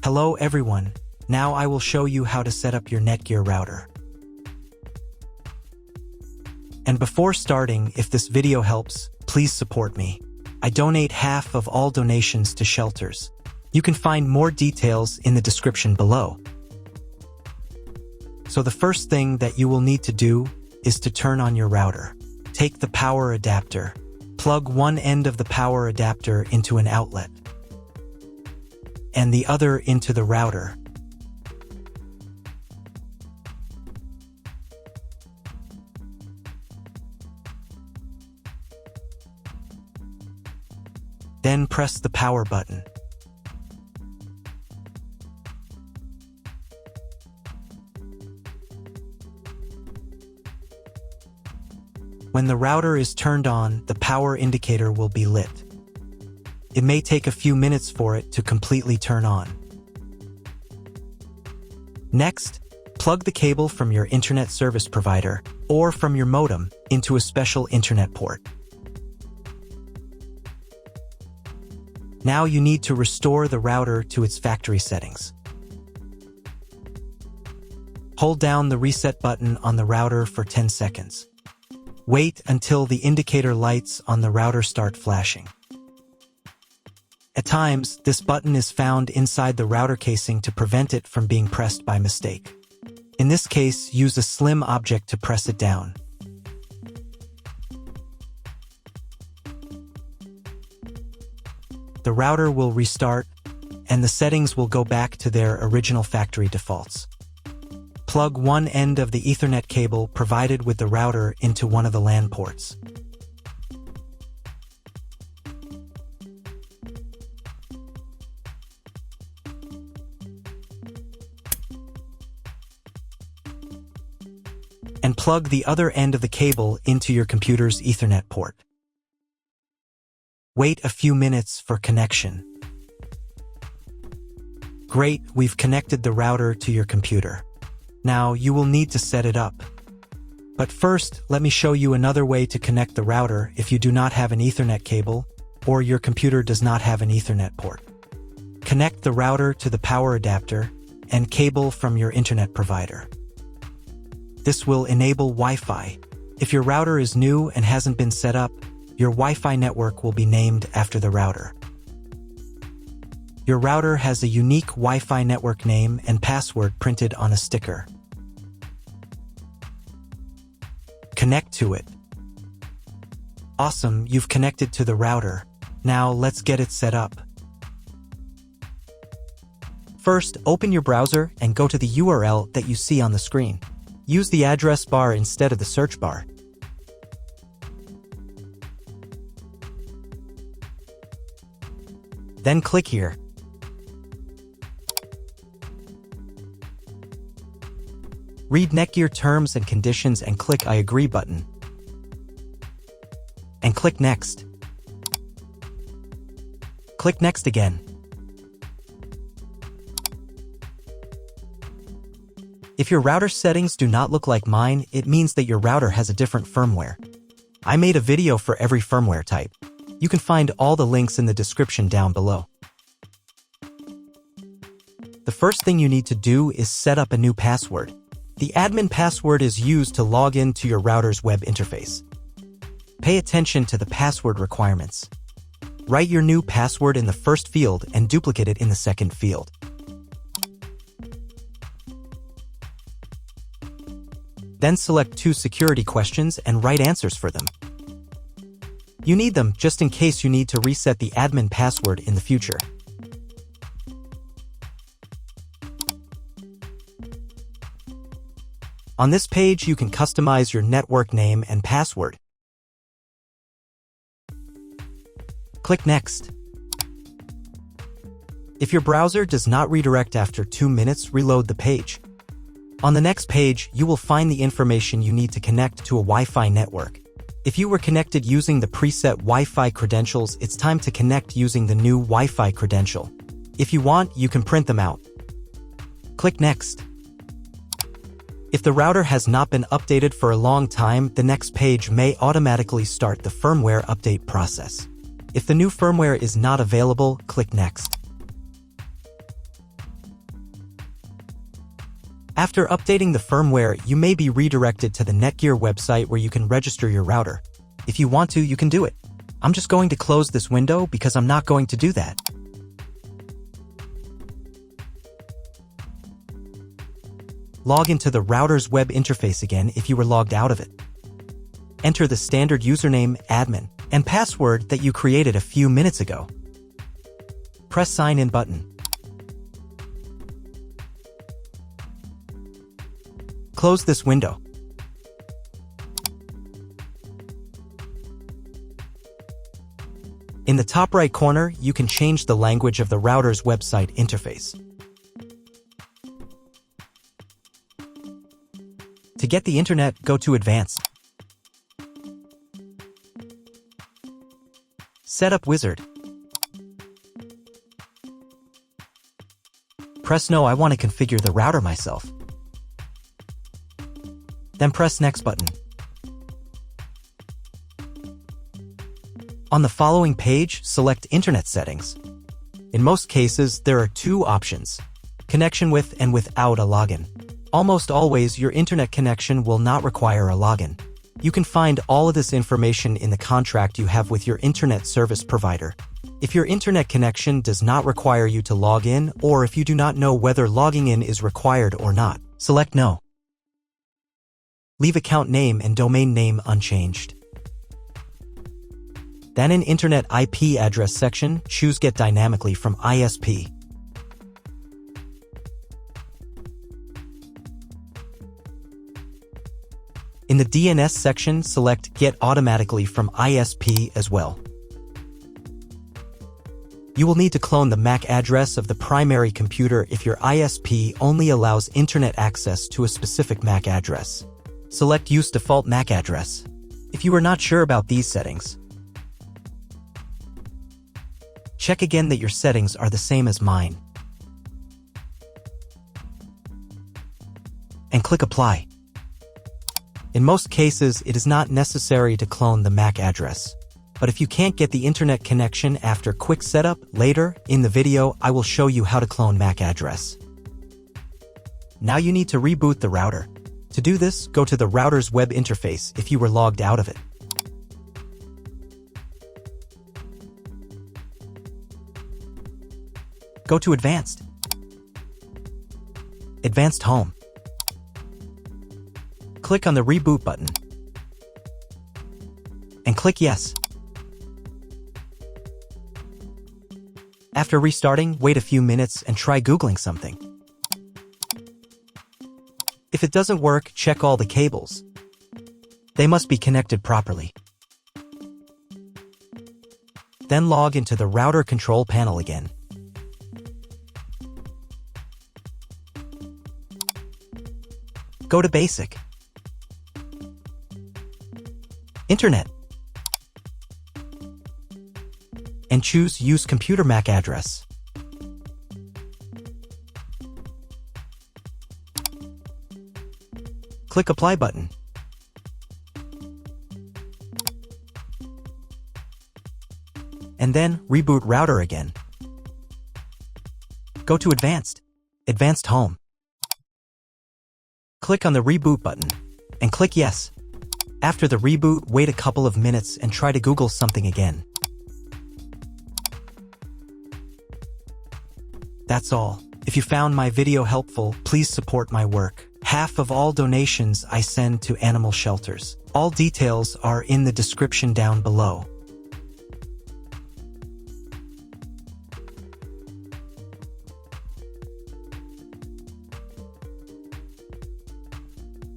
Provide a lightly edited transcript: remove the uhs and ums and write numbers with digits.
Hello everyone, now I will show you how to set up your NETGEAR router. And before starting, if this video helps, please support me. I donate half of all donations to shelters. You can find more details in the description below. So the first thing that you will need to do is to turn on your router. Take the power adapter. Plug one end of the power adapter into an outlet and the other into the router. Then press the power button. When the router is turned on, the power indicator will be lit. It may take a few minutes for it to completely turn on. Next, plug the cable from your internet service provider or from your modem into a special internet port. Now you need to restore the router to its factory settings. Hold down the reset button on the router for 10 seconds. Wait until the indicator lights on the router start flashing. At times, this button is found inside the router casing to prevent it from being pressed by mistake. In this case, use a slim object to press it down. The router will restart, and the settings will go back to their original factory defaults. Plug one end of the Ethernet cable provided with the router into one of the LAN ports. And plug the other end of the cable into your computer's Ethernet port. Wait a few minutes for connection. Great, we've connected the router to your computer. Now you will need to set it up. But first, let me show you another way to connect the router if you do not have an Ethernet cable or your computer does not have an Ethernet port. Connect the router to the power adapter and cable from your internet provider. This will enable Wi-Fi. If your router is new and hasn't been set up, your Wi-Fi network will be named after the router. Your router has a unique Wi-Fi network name and password printed on a sticker. Connect to it. Awesome, you've connected to the router. Now let's get it set up. First, open your browser and go to the URL that you see on the screen. Use the address bar instead of the search bar. Then click here. Read NETGEAR terms and conditions and click I agree button. And click next. Click next again. If your router settings do not look like mine, it means that your router has a different firmware. I made a video for every firmware type. You can find all the links in the description down below. The first thing you need to do is set up a new password. The admin password is used to log into your router's web interface. Pay attention to the password requirements. Write your new password in the first field and duplicate it in the second field. Then select 2 security questions and write answers for them. You need them just in case you need to reset the admin password in the future. On this page, you can customize your network name and password. Click Next. If your browser does not redirect after 2 minutes, reload the page. On the next page, you will find the information you need to connect to a Wi-Fi network. If you were connected using the preset Wi-Fi credentials, it's time to connect using the new Wi-Fi credential. If you want, you can print them out. Click Next. If the router has not been updated for a long time, the next page may automatically start the firmware update process. If the new firmware is not available, click Next. After updating the firmware, you may be redirected to the NETGEAR website where you can register your router. If you want to, you can do it. I'm just going to close this window because I'm not going to do that. Log into the router's web interface again if you were logged out of it. Enter the standard username, admin, and password that you created a few minutes ago. Press Sign In button. Close this window. In the top right corner, you can change the language of the router's website interface. To get the internet, go to Advanced. Setup Wizard. Press No, I want to configure the router myself. Then press Next button. On the following page, select Internet Settings. In most cases, there are two options: connection with and without a login. Almost always, your internet connection will not require a login. You can find all of this information in the contract you have with your internet service provider. If your internet connection does not require you to log in, or if you do not know whether logging in is required or not, select No. Leave account name and domain name unchanged. Then in Internet IP address section, choose Get Dynamically from ISP. In the DNS section, select Get Automatically from ISP as well. You will need to clone the MAC address of the primary computer if your ISP only allows internet access to a specific MAC address. Select Use Default MAC Address. If you are not sure about these settings, check again that your settings are the same as mine. And click Apply. In most cases, it is not necessary to clone the MAC address. But if you can't get the internet connection after quick setup, later in the video, I will show you how to clone MAC address. Now you need to reboot the router. To do this, go to the router's web interface if you were logged out of it. Go to Advanced. Advanced Home. Click on the Reboot button. And click Yes. After restarting, wait a few minutes and try Googling something. If it doesn't work, check all the cables. They must be connected properly. Then log into the router control panel again. Go to Basic. Internet. And choose Use Computer MAC Address. Click Apply button. And then reboot router again. Go to Advanced. Advanced Home. Click on the Reboot button and click Yes. After the reboot, wait a couple of minutes and try to Google something again. That's all. If you found my video helpful, please support my work. Half of all donations I send to animal shelters. All details are in the description down below.